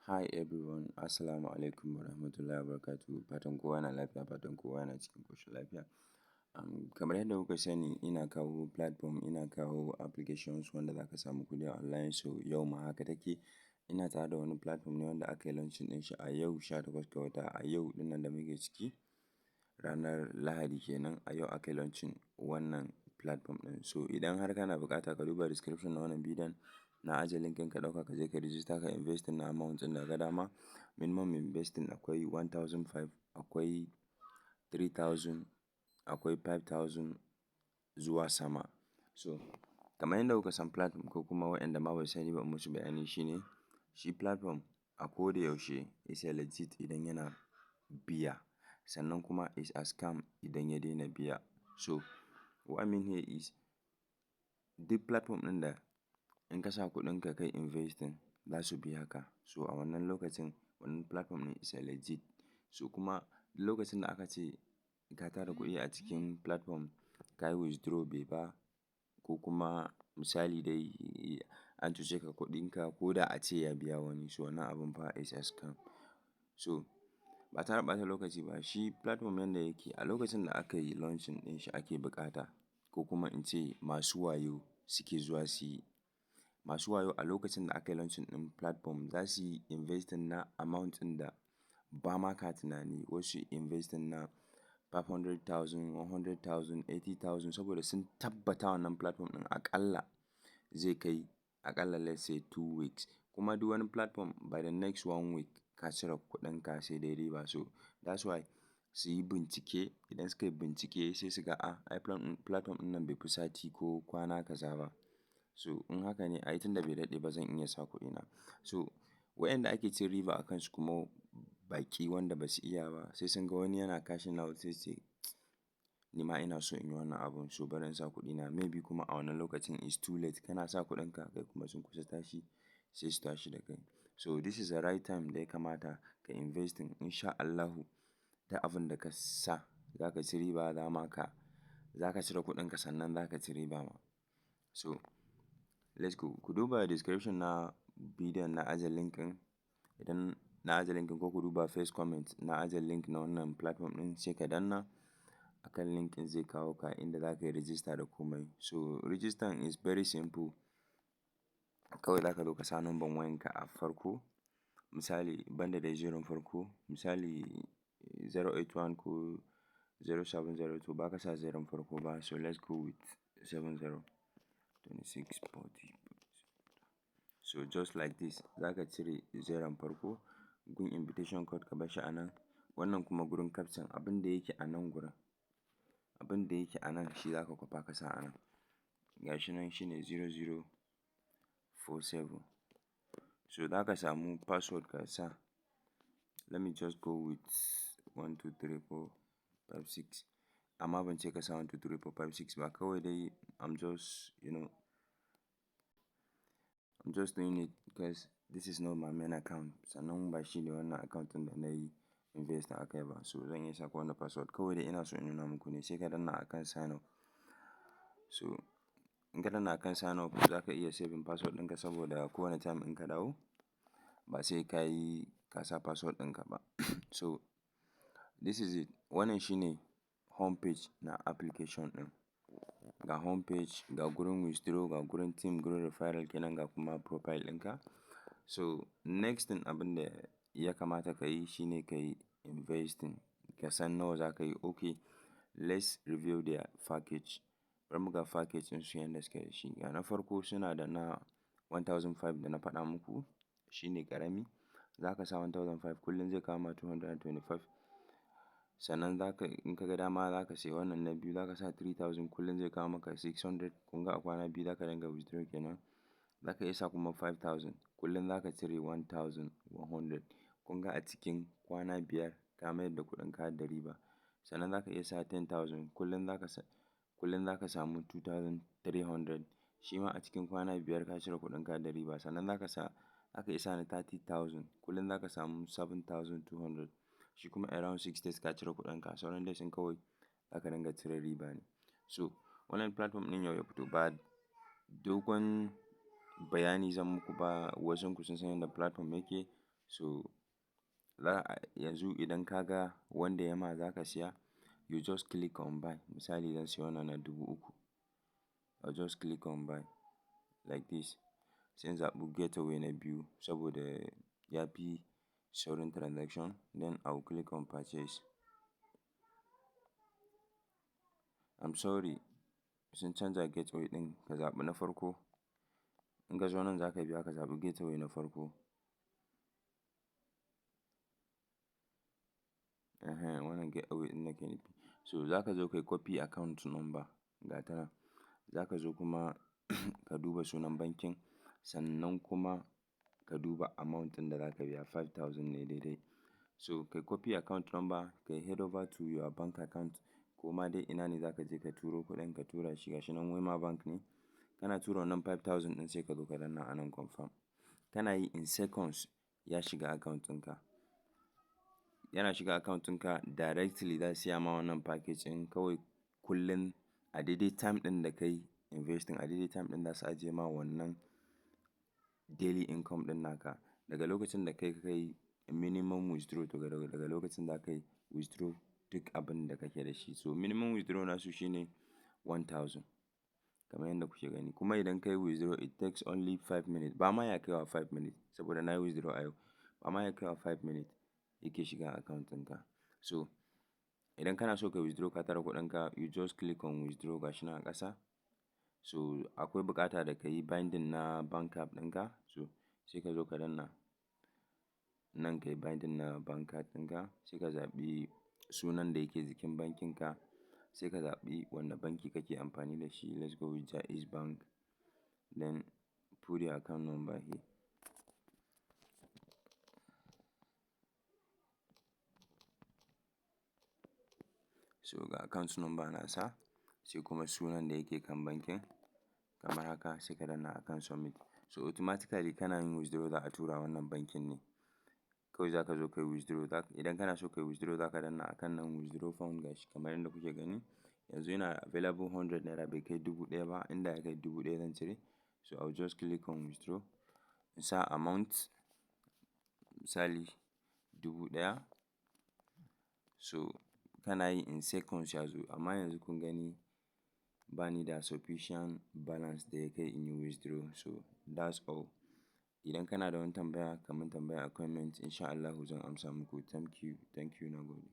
Hi everyone, Assalamu alaikum warahmatullahi wabarakatuh. Fatan kowa na lafiya, fatan kowa na cikin ƙoshin lafiya. Kamar yadda kuka sani, ina kawo platform, ina kawo applications wanda za ka samu kuɗi a online. So yau ma haka take. Ina tare da wani platform ne wanda aka yi launching ɗin shi a yau 18 ga wata, a yau ɗinnan da muke ciki, ranar Lahadi kenan. A yau aka yi launching wannan platform ɗin. So idan har kana buƙata ka duba description na wannan bidiyon, na ajiye link ɗin ka ɗauka ka je ka register ka invest na amount ɗin da ka ga dama. Minimum investing akwai 1,500, akwai 3,000, akwai 5,000 zuwa sama. So kamar yadda kuka san platform ko kuma waɗanda ma ba su sani ba in musu bayani shine, shi platform a ko da yaushe is a legit idan yana biya, sannan kuma is a scam idan ya daina biya. So what I mean here is, duk platform ɗin da in ka sa kuɗinka kai investing za su biya ka. So a wannan lokacin wannan platform ɗin is a legit. So kuma lokacin da aka ce ka tara kuɗi a cikin platform ka yi withdraw bai ba, ko kuma misali dai an cuce ka kuɗinka ko da a ce ya biya wani, so wannan abun fa is a scam. So ba tare da ɓata lokaci ba, shi platform yanda yake a lokacin da aka yi launching ɗin shi ake buƙata, ko kuma in ce masu wayo suke zuwa su yi. Masu wayo a lokacin da aka yi launching ɗin platform za su yi investing na amount ɗin da ba ma ka tunani. Wasu investing na 500,000, 100,000, 80,000 saboda sun tabbata wannan platform ɗin aƙalla zai kai aƙalla let's say 2 weeks. Kuma duk wani platform by the next 1 week ka cire kuɗinka sai dai riba. So that's why su yi bincike. Idan suka yi bincike sai su ga ai platform ɗin nan bai fi sati ko kwana kaza ba. So in haka ne ai tunda bai daɗe ba zan iya sa kuɗina. So waɗanda ake cin riba a kansu kuma baƙi wanda ba su iya ba, sai sun ga wani yana cashing out sai su ce ni ma ina so in yi wannan abun, so bari in sa kuɗina. Maybe kuma a wannan lokacin is too late. Kana sa kuɗinka kai kuma sun kusa tashi sai su tashi da kai. So this is the right time da ya kamata ka investing. In sha Allahu duk abin da ka sa za ka ci riba, za ka cire kuɗinka sannan za ka ci riba ma. So let's go. Ku duba description na bidiyon, na ajiye link ɗin. Idan na ajiye link ɗin, ko ku duba first comment na ajiye link na wannan platform ɗin, sai ka danna akan link ɗin zai kawo ka inda za ka yi register da komai. So register is very simple. Kawai za ka zo ka sa number wayanka a farko. Misali banda dai zeron farko, misali 081 ko 070 to ba ka sa zeron farko ba. So let's go with 70, 26, 40. So just like this, za ka cire zeron farko, gun invitation code ka bar shi a nan. Wannan kuma gurin caption, abin da yake a nan gurin, abin da yake a nan shi za ka kwafa ka sa a nan. Ga shi nan shine 0047. So za ka samu password ka sa. Let me just go with 1, 2, 3, 4, 5, 6. Amma ban ce ka sa 1, 2, 3, 4, 5, 6 ba. Kawai dai I'm just doing it because this is not my main account. Sannan ba shi ne wannan account ɗin da na yi invest a kai ba. So zan iya sa ko wannan password. Kawai dai ina so in nuna muku ne, sai ka danna akan sign up. So in ka danna akan sign up za ka iya saving password ɗinka saboda kowane time in ka dawo ba sai ka sa password ɗinka ba. So this is it. Wannan shi ne home page na application ɗin. Ga home page, ga gurin withdraw, ga gurin team, gurin referral kenan, ga kuma profile ɗinka. So next thing abin da ya kamata ka yi shi ne ka yi investing. Ka san nawa za ka yi. Okay, let's review their package. Bari mu ga package ɗinsu yanda suke da shi. Ga na farko suna da na 1,500 da na faɗa muku. Shi ne ƙarami. Za ka sa 1,500 kullum zai kawo ma 225. Sannan in ka ga dama za ka sayi wannan na biyu, za ka sa 3,000 kullum zai kawo maka 600. Kun ga a kwana biyu za ka dinga withdraw kenan. Za ka iya sa kuma 5,000 kullum za ka cire 1,100. Kun ga a cikin kwana biyar ka mayar da kuɗinka da riba. Sannan za ka iya sa 10,000 kullum za ka samu 2,300. Shi ma a cikin kwana biyar ka cire kuɗinka da riba. Sannan za ka iya sa na 30,000 kullum za ka samu 7,200. Shi kuma around 6 days ka cire kuɗinka. Sauran days ɗin kawai za ka dinga cire riba ne. So wannan platform ɗin yau ya fito, ba dogon bayani zan muku ba. Wasunku sun san yadda platform yake. So yanzu idan ka ga wanda ya ma za ka siya, you just click on buy. Misali zan siya wannan na 3,000. I'll just click on buy like this. Sai in zaɓi getaway na biyu saboda ya fi saurin transaction. Then I will click on purchase. I'm sorry, sun canza gateway ɗin, ka zaɓi na farko. In ka zo nan za ka biya ka zaɓi gateway na farko. Wannan gateway ɗin nake nufi. So za ka zo ka yi copy account number ga ta nan. Za ka zo kuma ka duba sunan bankin, sannan kuma ka duba amount ɗin da za ka biya 5,000 ne daidai. So ka yi copy account number, ka yi head over to your bank account. Koma dai ina ne za ka je ka turo kuɗin, ka tura shi gashi nan Wema Bank ne. Kana tura wannan 5,000 ɗin sai ka zo ka danna anan confirm. Kana yi in seconds ya shiga account ɗinka. Yana shiga account ɗinka directly za su siya ma wannan package ɗin kawai kullum a daidai time ɗin da ka yi investing, a daidai time ɗin za su ajiye ma wannan daily income ɗin naka. Daga lokacin da kai ka yi minimum withdraw to daga lokacin za ka yi withdraw duk abin da kake da shi. So minimum withdraw nasu shine 1,000 kamar yadda kuke gani. Kuma idan ka yi withdraw it takes only 5 minutes. Ba ma ya kai wa 5 minutes saboda na yi withdraw a yau. Ba ma ya kai wa 5 minutes yake shiga account ɗinka. So idan kana so ka withdraw ka tara kuɗinka, you just click on withdraw gashi nan a ƙasa. So akwai buƙata da ka yi binding na bank app ɗinka. So sai ka zo ka danna nan ka yi binding na bank app ɗinka. Sai ka zaɓi sunan da yake jikin bankinka. Sai ka zaɓi wanne banki kake amfani da shi. Let's go with Jaiz Bank. Then put your account number here. So ga account number nasa, sai kuma sunan da yake kan bankin kamar haka, sai ka danna akan submit. So automatically kana yin withdraw za a tura wannan bankin ne. Kawai za ka zo ka yi withdraw. Idan kana so ka yi withdraw za ka danna akan nan withdraw fund gashi kamar yadda kuke gani. Yanzu yana available 100 naira bai kai 1,000 ba. Inda ya kai 1,000 zan cire. So I'll just click on withdraw. In sa amount misali 1,000. So kana yi in seconds ya zo. Amma yanzu kun gani bani da sufficient balance da ya kai in yi withdraw. So that's all. Idan kana da wani tambaya, ka mun tambaya a comment. In sha Allahu zan amsa muku. Thank you. Thank you. Na gode.